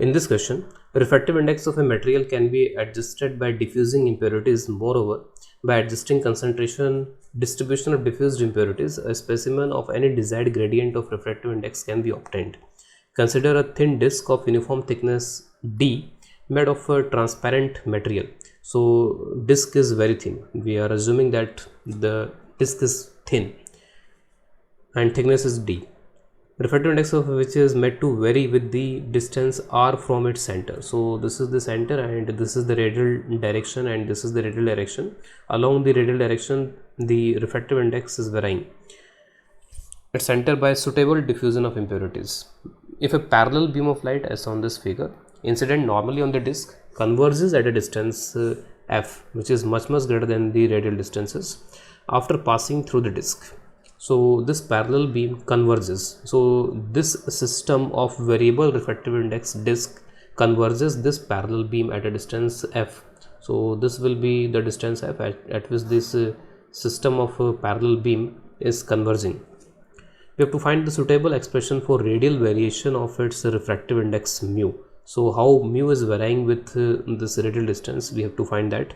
In this question, refractive index of a material can be adjusted by diffusing impurities. Moreover, by adjusting concentration, distribution of diffused impurities, a specimen of any desired gradient of refractive index can be obtained. Consider a thin disc of uniform thickness D made of a transparent material. So disc is very thin. We are assuming that the disc is thin and thickness is D. Refractive index of which is made to vary with the distance r from its center. So this is the center and this is the radial direction and this is the radial direction. Along the radial direction, the refractive index is varying at center by suitable diffusion of impurities. If a parallel beam of light, as on this figure, incident normally on the disc, converges at a distance f, which is much greater than the radial distances, after passing through the disc. So this parallel beam converges. So this system of variable refractive index disc converges this parallel beam at a distance f. So this will be the distance f at which this system of parallel beam is converging. We have to find the suitable expression for radial variation of its refractive index mu. So how mu is varying with this radial distance, we have to find that.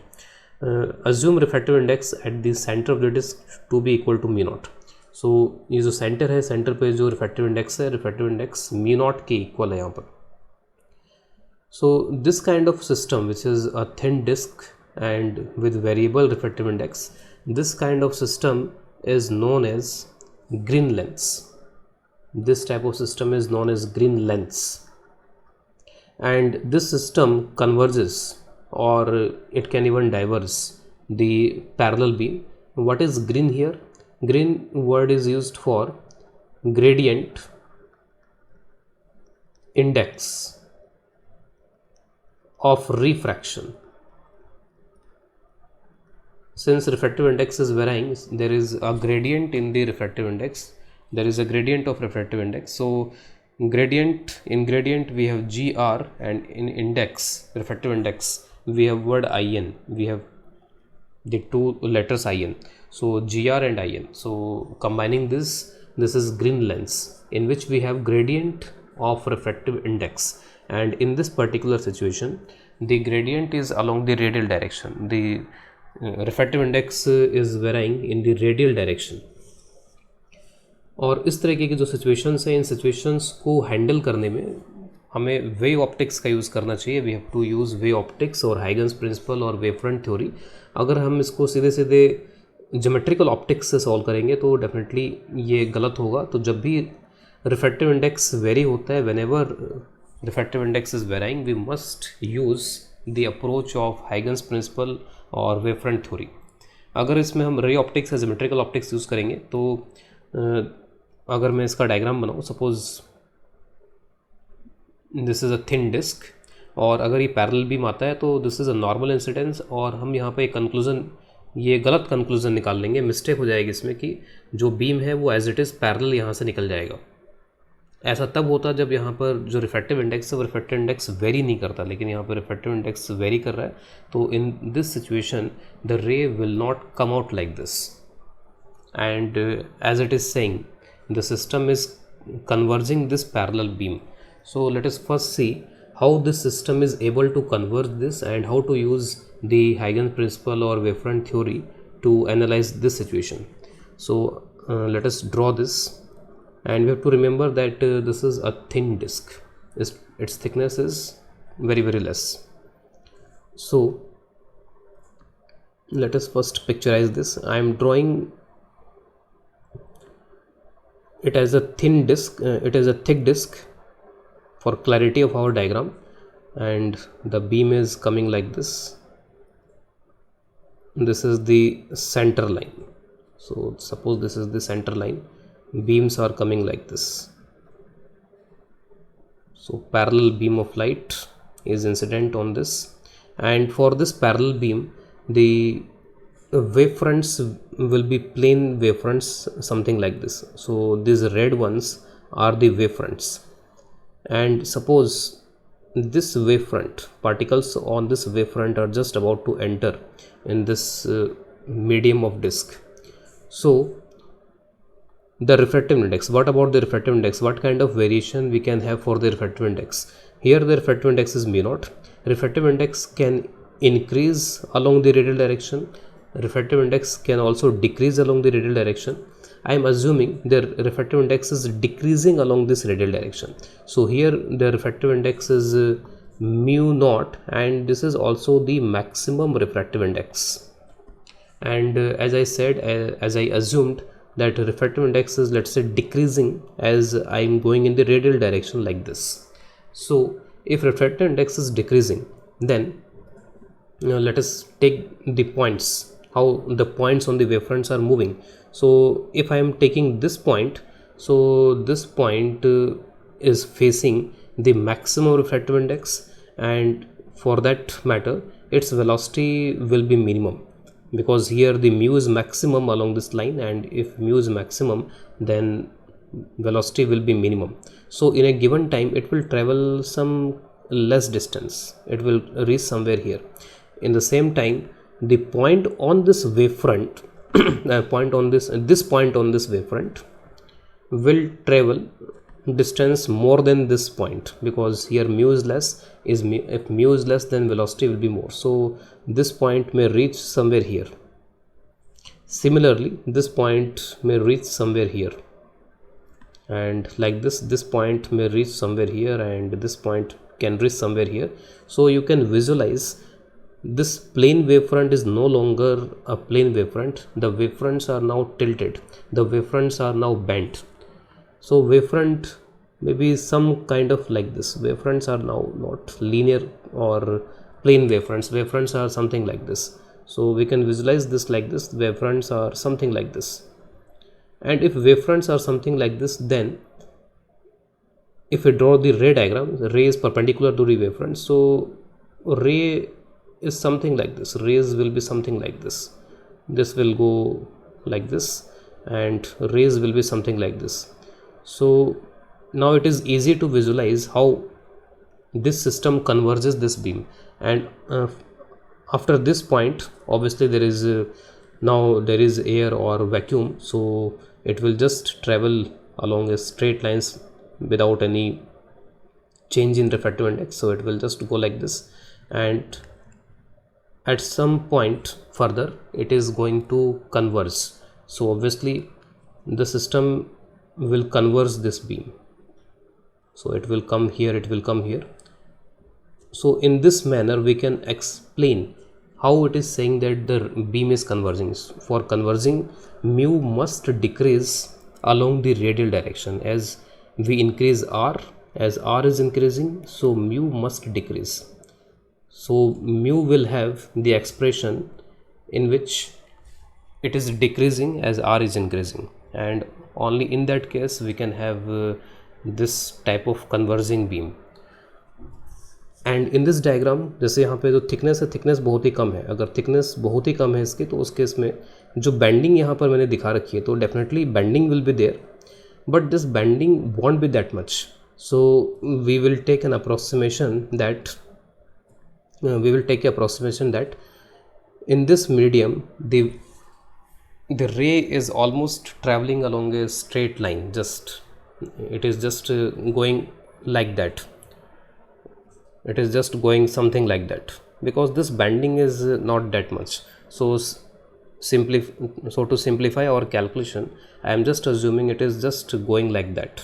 Assume refractive index at the center of the disc to be equal to mu naught. सो ये जो centre है, centre पे जो refractive index है, refractive index मी not के equal है यहाँ पर. So this kind of system which is a thin disc and with variable refractive index, this kind of system is known as green lens. This type of system is known as green lens and this system converges or it can even diverge the parallel beam. What is green here? Green word is used for gradient index of refraction. Since refractive index is varying, there is a gradient in the refractive index. There is a gradient of refractive index. So gradient, in gradient we have gr, and in index, refractive index, we have word in. We have the two letters in. So gr and in. So combining this is green lens, in which we have gradient of refractive index, and in this particular situation the gradient is along the radial direction. The refractive index is varying in the radial direction. और इस तरीके की जो situations हैं, इन situations को handle करने में हमें वेव ऑप्टिक्स का यूज़ करना चाहिए. We have to use wave optics और हाइगन्स प्रिंसिपल और वेव फ्रंट थ्योरी. अगर हम इसको सीधे सीधे ज्योमेट्रिकल ऑप्टिक्स से सॉल्व करेंगे तो डेफिनेटली ये गलत होगा. तो जब भी रिफ्रैक्टिव इंडेक्स वेरी होता है, whenever refractive index is varying, we must use the approach of Huygens principle और वेव फ्रंट थ्योरी. अगर इसमें हम रे ऑप्टिक्स या ज्योमेट्रिकल ऑप्टिक्स यूज़ करेंगे तो अगर मैं इसका डायग्राम बनाऊँ, suppose this is a thin disc, और अगर ये पैरेलल बीम आता है तो this is a normal incidence, और हम यहाँ पे एक कंक्लूज़न, ये गलत कंक्लूज़न निकाल लेंगे, मिस्टेक हो जाएगी इसमें कि जो बीम है वो एज इट इज़ पैरेलल यहाँ से निकल जाएगा. ऐसा तब होता है जब यहाँ पर जो रिफ्रैक्टिव इंडेक्स है वो रिफ्रैक्टिव इंडेक्स वेरी नहीं करता, लेकिन यहाँ पर रिफ्रैक्टिव इंडेक्स वेरी कर रहा है. तो in this situation the ray will not come out like this, and as it is saying the system is converging this parallel beam. So let us first see how this system is able to converge this and how to use the Huygens principle or wavefront theory to analyze this situation. So let us draw this, and we have to remember that this is a thin disk. Its thickness is very less. So let us first picturize this. I am drawing it as a thin disk, it is a thick disk for clarity of our diagram, and the beam is coming like this. This is the center line. So suppose this is the center line, beams are coming like this. So parallel beam of light is incident on this, and for this parallel beam the wavefronts will be plane wavefronts, something like this. So these red ones are the wavefronts, and suppose this wavefront, particles on this wavefront are just about to enter in this medium of disk. So the refractive index, what about the refractive index? What kind of variation we can have for the refractive index? here the refractive index is mu naught. Refractive index can increase along the radial direction. Refractive index can also decrease along the radial direction. I am assuming the refractive index is decreasing along this radial direction. So here the refractive index is mu naught, and this is also the maximum refractive index. And as I said, as I assumed that refractive index is, let's say, decreasing as I am going in the radial direction like this. So if refractive index is decreasing, then let us take the points, how the points on the wavefronts are moving. So if I am taking this point, so this point is facing the maximum refractive index, and for that matter its velocity will be minimum, because here the mu is maximum along this line, and if mu is maximum then velocity will be minimum. So in a given time it will travel some less distance, it will reach somewhere here. In the same time, the point on this wavefront point on this point on this wavefront will travel distance more than this point, because here mu is less. If mu is less, then velocity will be more. So this point may reach somewhere here. Similarly, this point may reach somewhere here, and like this point may reach somewhere here, and this point can reach somewhere here. So you can visualize this plane wavefront is no longer a plane wavefront. The wavefronts are now tilted, the wavefronts are now bent. So wavefront may be some kind of like this. Wavefronts are now not linear or plane wavefronts. Wavefronts are something like this. So we can visualize this like this. Wavefronts are something like this. And if wavefronts are something like this, then if we draw the ray diagram, the ray is perpendicular to the wavefront. So ray is something like this. Rays will be something like this. This will go like this, and rays will be something like this. So now it is easy to visualize how this system converges this beam. And after this point, obviously there is now there is air or vacuum, so it will just travel along a straight lines without any change in refractive index. So it will just go like this, and at some point further it is going to converge. So obviously the system will converge this beam. So it will come here, it will come here. So in this manner we can explain how it is saying that the beam is converging. For converging, mu must decrease along the radial direction. As we increase r, as r is increasing, so mu must decrease. So mu will have the expression in which it is decreasing as r is increasing, and only in that case we can have this type of converging beam. And in this diagram, जैसे यहाँ पे जो thickness है, thickness बहुत ही कम है. अगर thickness बहुत ही कम है इसकी, तो उस केस में जो बेंडिंग यहाँ पर मैंने दिखा रखी है, तो definitely bending will be there, but this bending won't be that much. So we will take an approximation that in this medium the ray is almost traveling along a straight line. It is just going like that. It is just going something like that, because this bending is not that much. So to simplify our calculation, I am just assuming it is just going like that.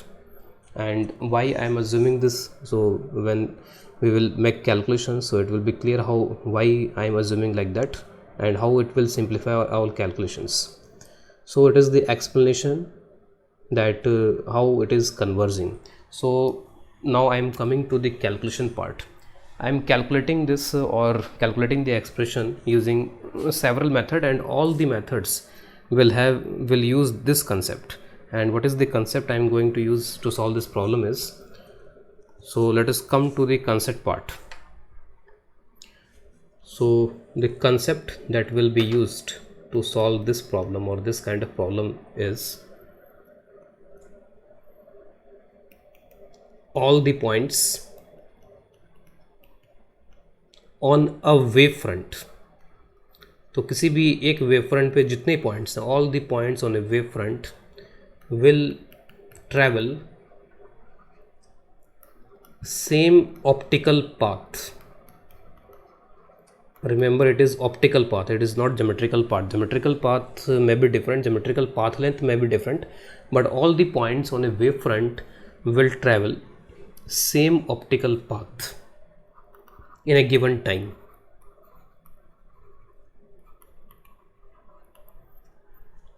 And why I am assuming this? So when we will make calculations, so it will be clear why I am assuming like that, and how it will simplify our calculations. So it is the explanation that how it is converging. So now I am coming to the calculation part. I am calculating this or calculating the expression using several methods, and all the methods will use this concept. And what is the concept I am going to use to solve this problem is, so let us come to the concept part. So the concept that will be used to solve this problem or this kind of problem is, all the points on a wave front. तो किसी भी एक wave front पे जितने points हैं, all the points on a wave front will travel same optical path. Remember, it is optical path, it is not geometrical path. Geometrical path may be different, geometrical path length may be different, but all the points on a wavefront will travel same optical path in a given time.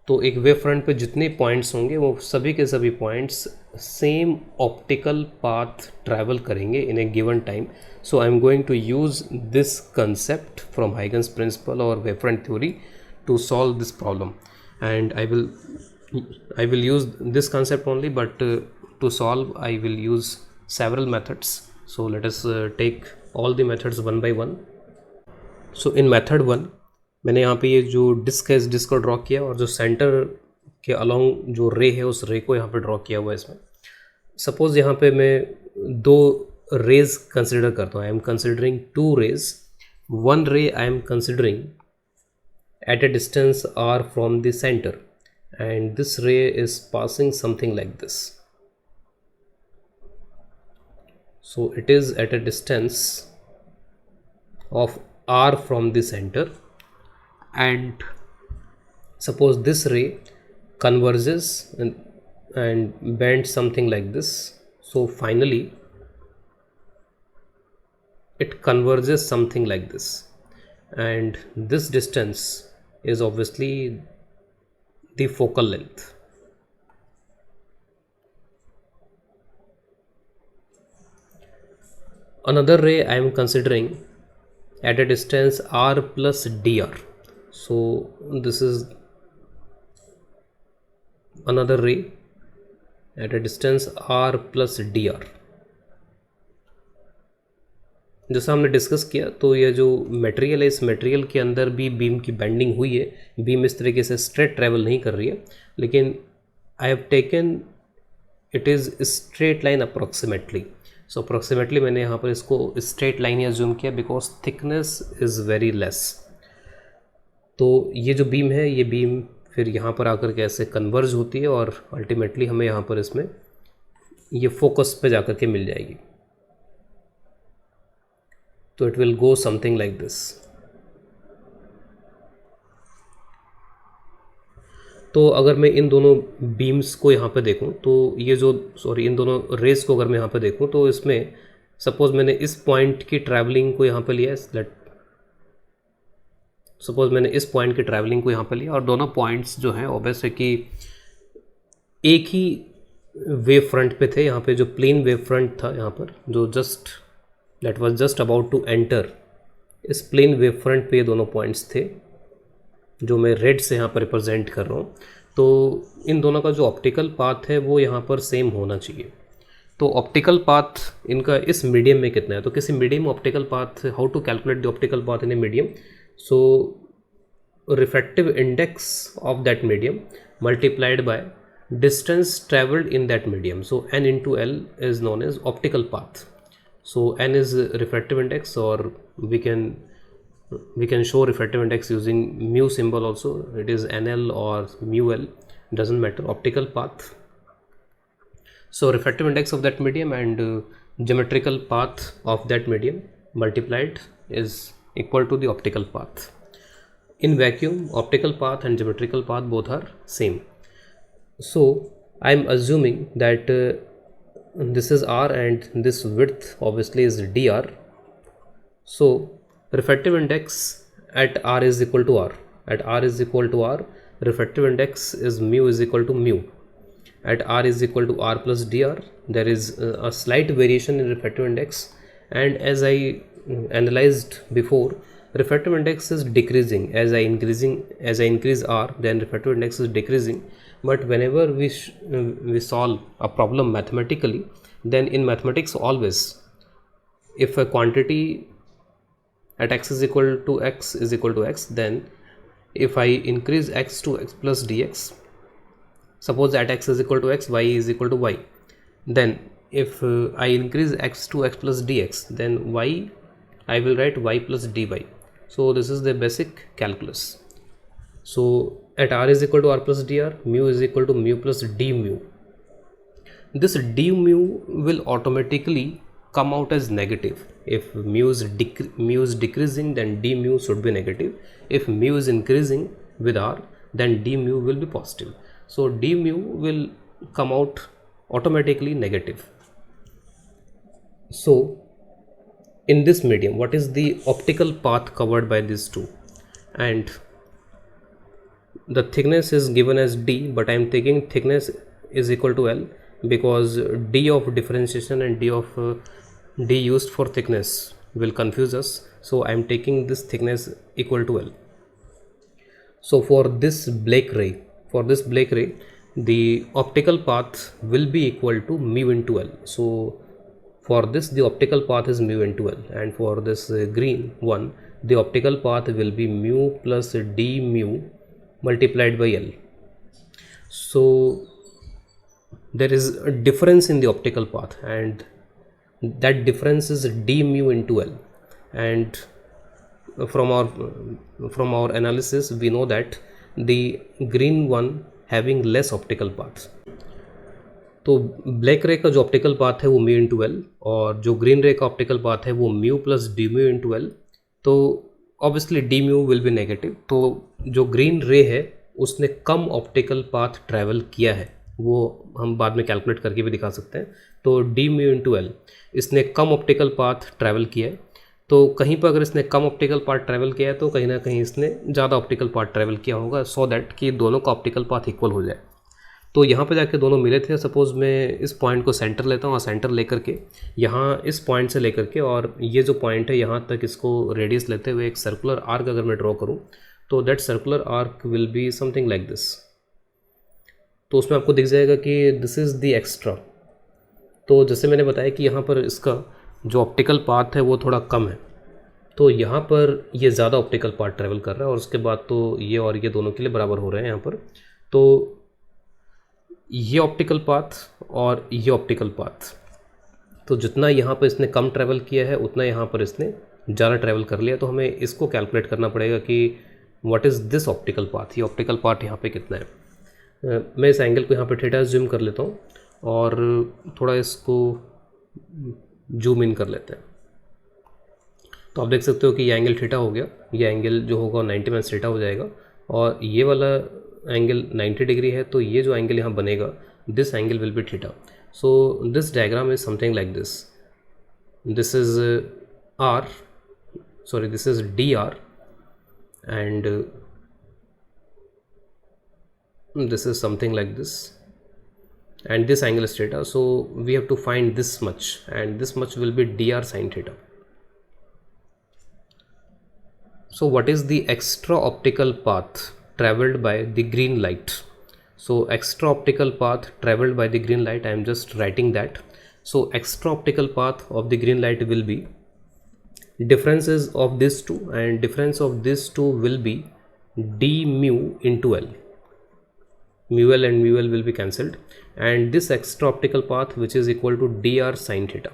तो एक wave front पे जितने points होंगे वो सभी के सभी points same optical path travel करेंगे in a given time. So I am going to use this concept from Huygens principle और wave front theory to solve this problem, and I will use this concept only, but to solve I will use several methods. So let us take all the methods one by one. So in method 1 मैंने यहाँ पे ये जो disc है इस disc को draw किया और जो सेंटर के अलोंग जो रे है उस रे को यहाँ पे ड्रॉ किया हुआ है इसमें. सपोज यहाँ पे मैं दो रेज कंसिडर करता हूँ. I am considering two rays. One ray I am considering at a distance r from the center, and this ray is passing something like this. So it is at a distance of r from the center, and suppose this ray converges and bends something like this. So finally it converges something like this, and this distance is obviously the focal length. Another ray I am considering at a distance r plus dr. So this is another ray at a distance r plus dr. जैसा हमने discuss किया तो ये जो material है इस material के अंदर भी बीम की बेंडिंग हुई है. बीम इस तरीके से स्ट्रेट ट्रैवल नहीं कर रही है, लेकिन I have taken it is straight line approximately. So approximately मैंने यहाँ पर इसको स्ट्रेट लाइन ही अज्यूम किया because thickness is very less. तो ये जो बीम है ये बीम फिर यहाँ पर आकर के ऐसे कन्वर्ज होती है और अल्टीमेटली हमें यहाँ पर इसमें ये फोकस पे जाकर के मिल जाएगी. तो it will go something like this. तो अगर मैं इन दोनों बीम्स को यहाँ पे देखूँ तो ये जो इन दोनों रेज को अगर मैं यहाँ पे देखूँ तो इसमें सपोज मैंने इस पॉइंट की ट्रैवलिंग को यहाँ पे लिया. सपोज मैंने इस पॉइंट की ट्रैवलिंग को यहाँ पे लिया और दोनों पॉइंट्स जो हैं ऑब्वियस है कि एक ही वेव फ्रंट पे थे. यहाँ पे जो प्लेन वेव फ्रंट था यहाँ पर जो that was just about to enter, इस प्लेन वेव फ्रंट पे ये दोनों पॉइंट्स थे जो मैं रेड से यहाँ पर रिप्रेजेंट कर रहा हूँ. तो इन दोनों का जो ऑप्टिकल पाथ है वो यहाँ पर सेम होना चाहिए. तो ऑप्टिकल पाथ इनका इस मीडियम में कितना है, तो किसी medium optical path, how to calculate the optical path in a medium. So refractive index of that medium multiplied by distance travelled in that medium. So n into L is known as optical path. So n is refractive index, or we can show refractive index using mu symbol also. It is nl or mu l, doesn't matter. Optical path. So refractive index of that medium and geometrical path of that medium multiplied is equal to the optical path. In vacuum, optical path and geometrical path both are same. So I am assuming that this is r and this width obviously is dr. So refractive index at r is equal to r. At r is equal to r, refractive index is mu is equal to mu. At r is equal to r plus dr, there is a slight variation in refractive index, and as I analyzed before, refractive index is decreasing as I increase r, then refractive index is decreasing. But whenever we solve a problem mathematically, then in mathematics always, if a quantity at x is equal to x is equal to x, then if I increase x to x plus dx, suppose at x is equal to x, y is equal to y, then if I increase x to x plus dx, then y I will write y plus dy. So this is the basic calculus. So at r is equal to r plus dr, mu is equal to mu plus d mu. This d mu will automatically come out as negative. If mu is decreasing, then d mu should be negative. If mu is increasing with r, then d mu will be positive. So d mu will come out automatically negative. So in this medium, what is the optical path covered by these two? And the thickness is given as d, but I am taking thickness is equal to L, because d of differentiation and d used for thickness will confuse us. So I am taking this thickness equal to L. So for this Blake ray, the optical path will be equal to mu into L. So for this, the optical path is mu into L, and for this green one, the optical path will be mu plus d mu multiplied by L. So there is a difference in the optical path, and that difference is d mu into L. And from our analysis, we know that the green one having less optical path. तो black रे का जो optical path है वो mu into L, और जो green रे का ऑप्टिकल पाथ है वो mu plus d mu into l. तो obviously d mu will be negative. तो जो ग्रीन रे है उसने कम ऑप्टिकल पाथ ट्रैवल किया है, वो हम बाद में कैलकुलेट करके भी दिखा सकते हैं. तो डी म्यू इंटू एल, इसने कम ऑप्टिकल पाथ ट्रैवल किया है. तो कहीं पर अगर इसने कम ऑप्टिकल पाथ ट्रैवल किया है तो कहीं ना कहीं इसने ज़्यादा ऑप्टिकल पाथ ट्रैवल किया होगा, सो दैट कि दोनों का ऑप्टिकल पाथ इक्वल हो जाए. तो यहाँ पे जाके दोनों मिले थे. सपोज़ मैं इस पॉइंट को सेंटर लेता हूँ, और सेंटर लेकर के यहाँ इस पॉइंट से लेकर के और ये जो पॉइंट है यहाँ तक इसको रेडियस लेते हुए एक सर्कुलर आर्क अगर मैं ड्रॉ करूँ, तो that circular arc will be something like this. तो उसमें आपको दिख जाएगा कि दिस इज़ द एक्स्ट्रा. तो जैसे मैंने बताया कि यहाँ पर इसका जो ऑप्टिकल पाथ है वो थोड़ा कम है, तो यहाँ पर ये ज़्यादा ऑप्टिकल पाथ ट्रैवल कर रहा है, और उसके बाद तो ये और ये दोनों के लिए बराबर हो रहे हैं यहाँ पर. तो ये ऑप्टिकल पाथ और ये ऑप्टिकल पाथ, तो जितना यहाँ पर इसने कम ट्रैवल किया है उतना यहाँ पर इसने ज़्यादा ट्रैवल कर लिया. तो हमें इसको कैलकुलेट करना पड़ेगा कि what is this optical path, ये ऑप्टिकल पाथ यहाँ पे कितना है. मैं इस एंगल को यहाँ पे थीटा जूम कर लेता हूँ और थोड़ा इसको जूम इन कर लेते हैं. तो आप देख सकते हो कि ये एंगल थीटा हो गया, ये एंगल जो होगा 90 माइनस थीटा हो जाएगा, और ये वाला एंगल 90 डिग्री है. तो ये जो एंगल यहाँ बनेगा, this angle will be theta. So this diagram is something like this. This is R, sorry this is D R, and this is something like this, and this angle is theta. So we have to find this much, and this much will be dr sin theta. So what is the extra optical path traveled by the green light? So extra optical path traveled by the green light, I am just writing that. So extra optical path of the green light will be differences of these two, and difference of these two will be d mu into L. Mu L and mu L will be cancelled, and this extra optical path which is equal to dr sin theta,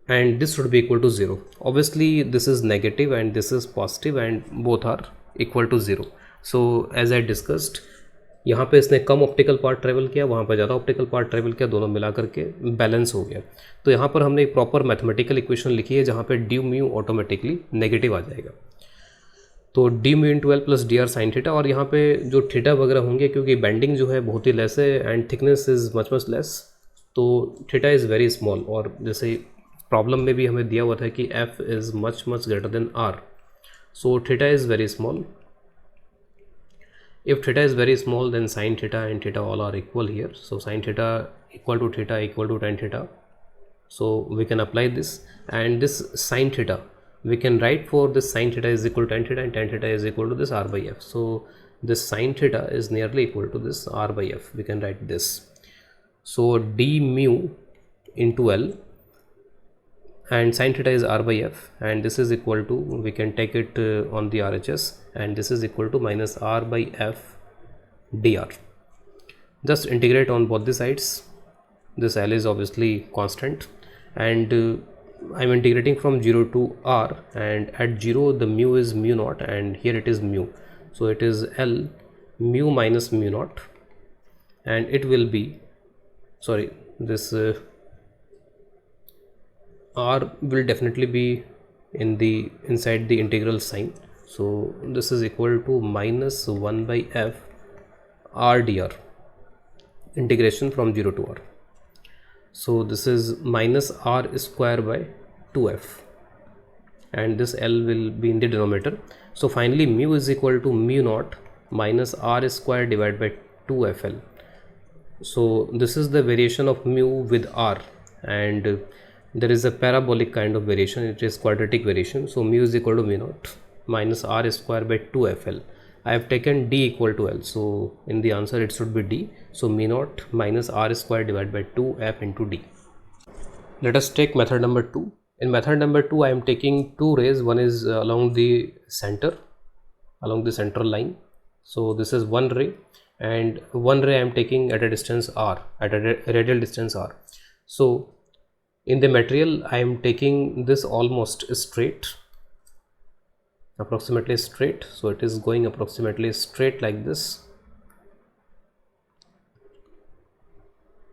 and this should be equal to 0. Obviously this is negative and this is positive, and both are equal to 0. So as I discussed, यहाँ पे इसने कम optical part travel किया, वहाँ पर ज़्यादा optical part travel किया, दोनों मिला करके बैलेंस हो गया. तो यहाँ पर हमने एक प्रॉपर मैथमेटिकल इक्वेशन लिखी है जहाँ पे डी म्यू ऑटोमेटिकली नेगेटिव आ जाएगा. तो D mu into L plus D R sine theta, और यहाँ पे जो थीटा वगैरह होंगे क्योंकि बेंडिंग जो है बहुत ही लेस है and thickness is much much less, तो थीटा इज़ वेरी स्मॉल. और जैसे प्रॉब्लम में भी हमें दिया हुआ था कि F is much much greater than R, so theta is very small. If theta is very small, then sin theta and theta all are equal here. So sin theta equal to tan theta. So we can apply this, and this sin theta we can write for this sin theta is equal to tan theta, and tan theta is equal to this r by f. So this sin theta is nearly equal to this r by f. We can write this. So d mu into L, and sin theta is r by f, and this is equal to, we can take it on the RHS, and this is equal to minus r by f dr. Just integrate on both the sides. This L is obviously constant, and I'm integrating from 0 to r, and at 0 the mu is mu naught, and here it is mu, so it is L mu minus mu naught, and it will be, sorry, this r will definitely be in the inside the integral sign. So this is equal to minus 1 by f r dr, integration from 0 to r. So this is minus r square by 2f, and this L will be in the denominator. So finally mu is equal to mu naught minus r square divided by 2fl. So this is the variation of mu with r, and there is a parabolic kind of variation, it is quadratic variation. So mu is equal to mu naught minus r square by 2fl. I have taken d equal to L, so in the answer it should be d. So mu naught minus r square divided by 2f into d. Let us take method number 2. In method number 2, I am taking two rays. One is along the center, along the central line. So this is one ray, and one ray I am taking at a distance r, at a radial distance r. So in the material, I am taking this almost straight, approximately straight. So it is going approximately straight like this.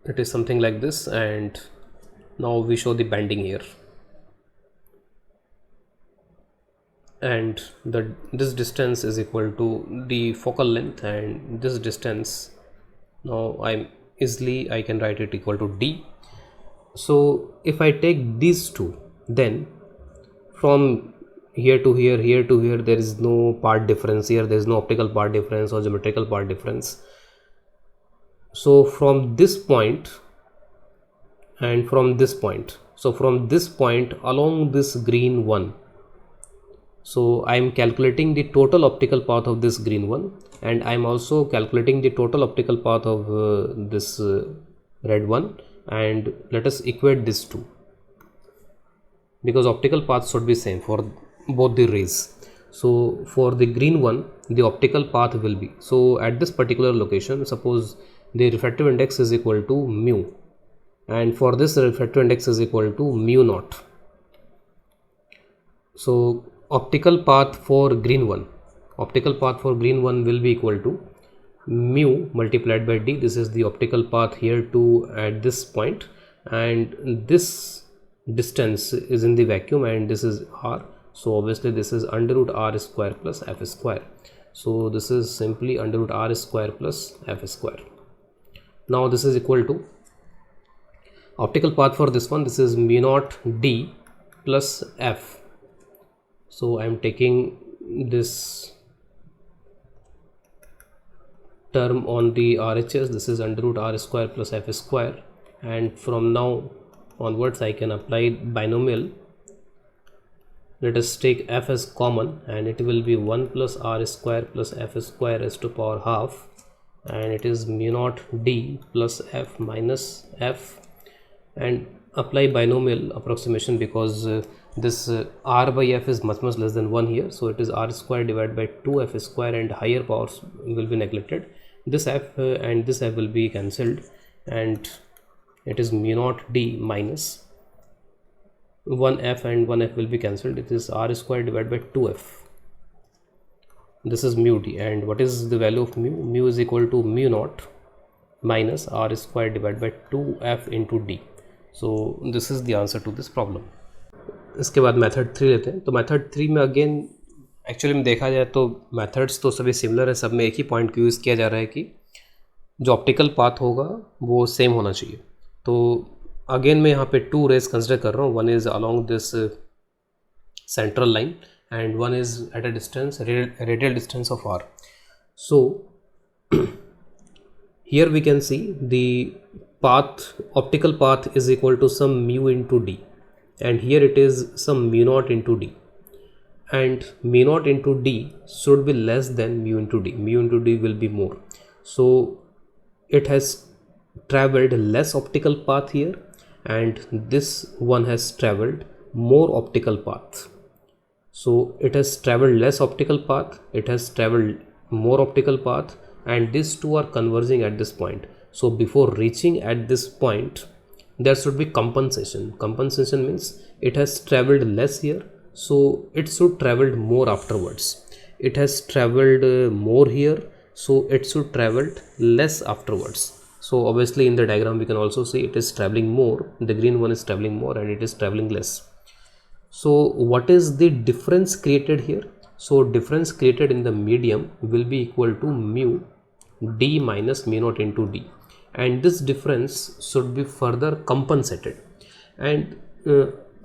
It is something like this, and now we show the bending here. And this distance is equal to the focal length, and this distance, now I can write it equal to d. So if I take these two, then from here to here, here to here, there is no part difference here, there is no optical part difference or geometrical part difference. So from this point and from this point, so from this point along this green one, so I am calculating the total optical path of this green one, and I am also calculating the total optical path of this red one, and let us equate these two, because optical paths should be same for both the rays. So for the green one, the optical path will be, so at this particular location, suppose the refractive index is equal to mu, and for this refractive index is equal to mu naught. So optical path for green one will be equal to mu multiplied by d. This is the optical path here to at this point, and this distance is in the vacuum, and this is r. So obviously this is under root r square plus f square. So this is simply under root r square plus f square. Now this is equal to optical path for this one. This is mu naught d plus f. So I am taking this term on the RHS. This is under root r square plus f square, and from now onwards I can apply binomial. Let us take f as common, and it will be 1 plus r square plus f square raised to power half, and it is mu naught d plus f minus f, and apply binomial approximation, because this r by f is much less than 1 here. So it is r square divided by 2f square, and higher powers will be neglected. This f and this f will be cancelled, and it is mu naught d minus 1f, and 1f will be cancelled. It is r square divided by 2f. This is mu d, and what is the value of mu? Mu is equal to mu naught minus r square divided by 2f into d. So this is the answer to this problem. इसके बाद method 3 लेते हैं. तो method 3 में again actually में देखा जाए तो मेथड्स तो सभी सिमिलर है, सब में एक ही पॉइंट को यूज़ किया जा रहा है कि जो ऑप्टिकल पाथ होगा वो सेम होना चाहिए. तो अगेन मैं यहाँ पे टू रेज कंसिडर कर रहा हूँ. One is along this central line, and one is at a distance, radial distance of r. So here we can see the path, optical path is equal to some mu into d, and here it is some mu naught into d, and mu naught into d should be less than mu into d. Mu into d will be more, so it has traveled less optical path here, and this one has traveled more optical path. So it has traveled less optical path, it has traveled more optical path, and these two are converging at this point. So before reaching at this point, there should be compensation. Compensation means it has traveled less here, so it should traveled more afterwards. It has traveled more here, so it should traveled less afterwards. So obviously in the diagram we can also see it is traveling more, the green one is traveling more and it is traveling less. So what is the difference created here? So difference created in the medium will be equal to mu d minus mu naught into d, and this difference should be further compensated. And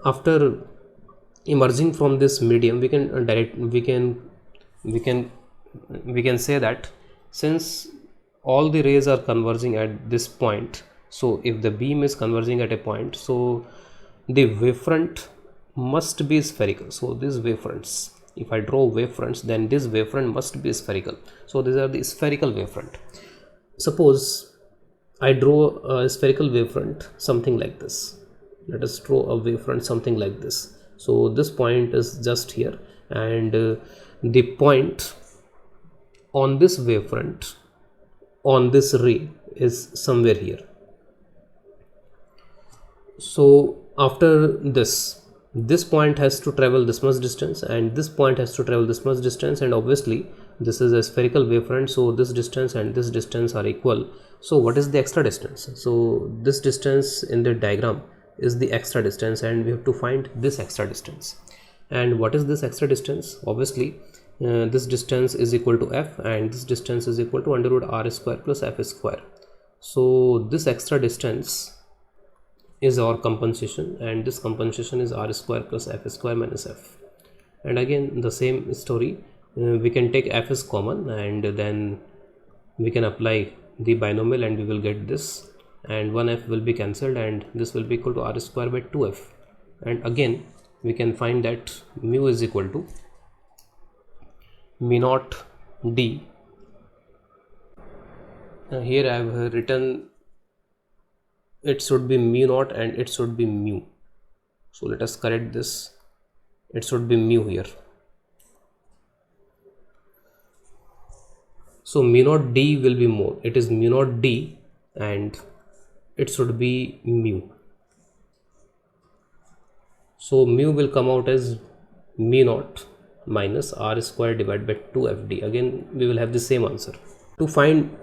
after emerging from this medium, we can say that since all the rays are converging at this point, so if the beam is converging at a point, so the wavefront must be spherical. So these wavefronts, if I draw wavefronts, then this wavefront must be spherical. So these are the spherical wavefront. Suppose I draw a spherical wavefront something like this. Let us draw a wavefront something like this. So this point is just here, and the point on this wavefront on this ray is somewhere here. So after this point has to travel this much distance, and this point has to travel this much distance, and obviously this is a spherical wavefront, so this distance and this distance are equal. So what is the extra distance? So this distance in the diagram is the extra distance, and we have to find this extra distance. And what is this extra distance? Obviously this distance is equal to f, and this distance is equal to under root r square plus f square. So this extra distance is our compensation, and this compensation is r square plus f square minus f. And again the same story, we can take f as common, and then we can apply the binomial, and we will get this, and 1f will be cancelled, and this will be equal to r square by 2f. And again we can find that mu is equal to mu naught d. Here I have written it should be mu naught and it should be mu. So let us correct this. It should be mu here. So mu naught d will be more. It is mu naught d and it should be mu. So mu will come out as mu naught minus r square divided by 2fd. Again we will have the same answer. To find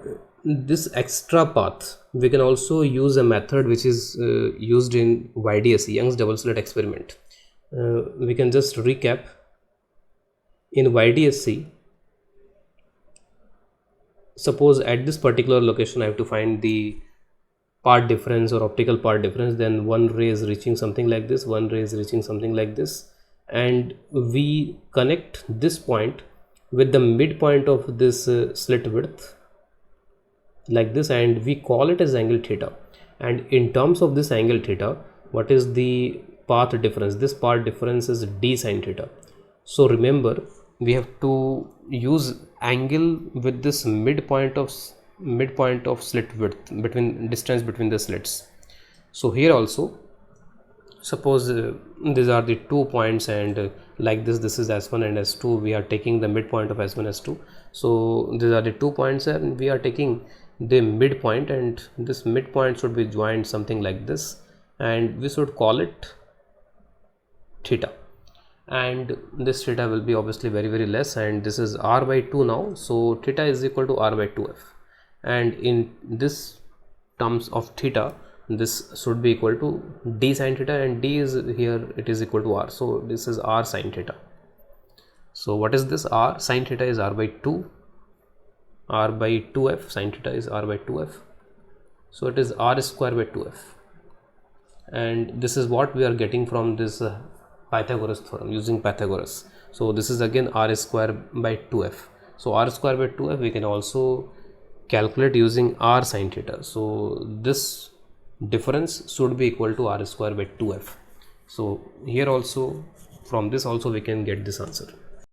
this extra path, we can also use a method which is used in YDSE, Young's double slit experiment. We can just recap. In YDSE, suppose at this particular location I have to find the part difference or optical part difference, then one ray is reaching something like this, one ray is reaching something like this, and we connect this point with the midpoint of this slit width like this, and we call it as angle theta. And in terms of this angle theta, what is the path difference? This path difference is d sine theta. So remember, we have to use angle with this midpoint of slit width, between distance between the slits. So here also, suppose these are the 2 points, and like this is S1 and S2. We are taking the midpoint of S1 S2. So these are the 2 points, and we are taking the midpoint, and this midpoint should be joined something like this, and we should call it theta. And this theta will be obviously very less, and this is r by 2 now. So theta is equal to r by 2f, and in this terms of theta, this should be equal to d sine theta, and d is here, it is equal to r. So this is r sine theta. So what is this? R sine theta is r by 2, r by 2f, sine theta is r by 2f. So it is r square by 2f, and this is what we are getting from this Pythagoras theorem, using Pythagoras. So this is again r square by 2f. So r square by 2f we can also calculate using r sine theta. So this difference should be equal to r square by 2f. So here also, from this also we can get this answer.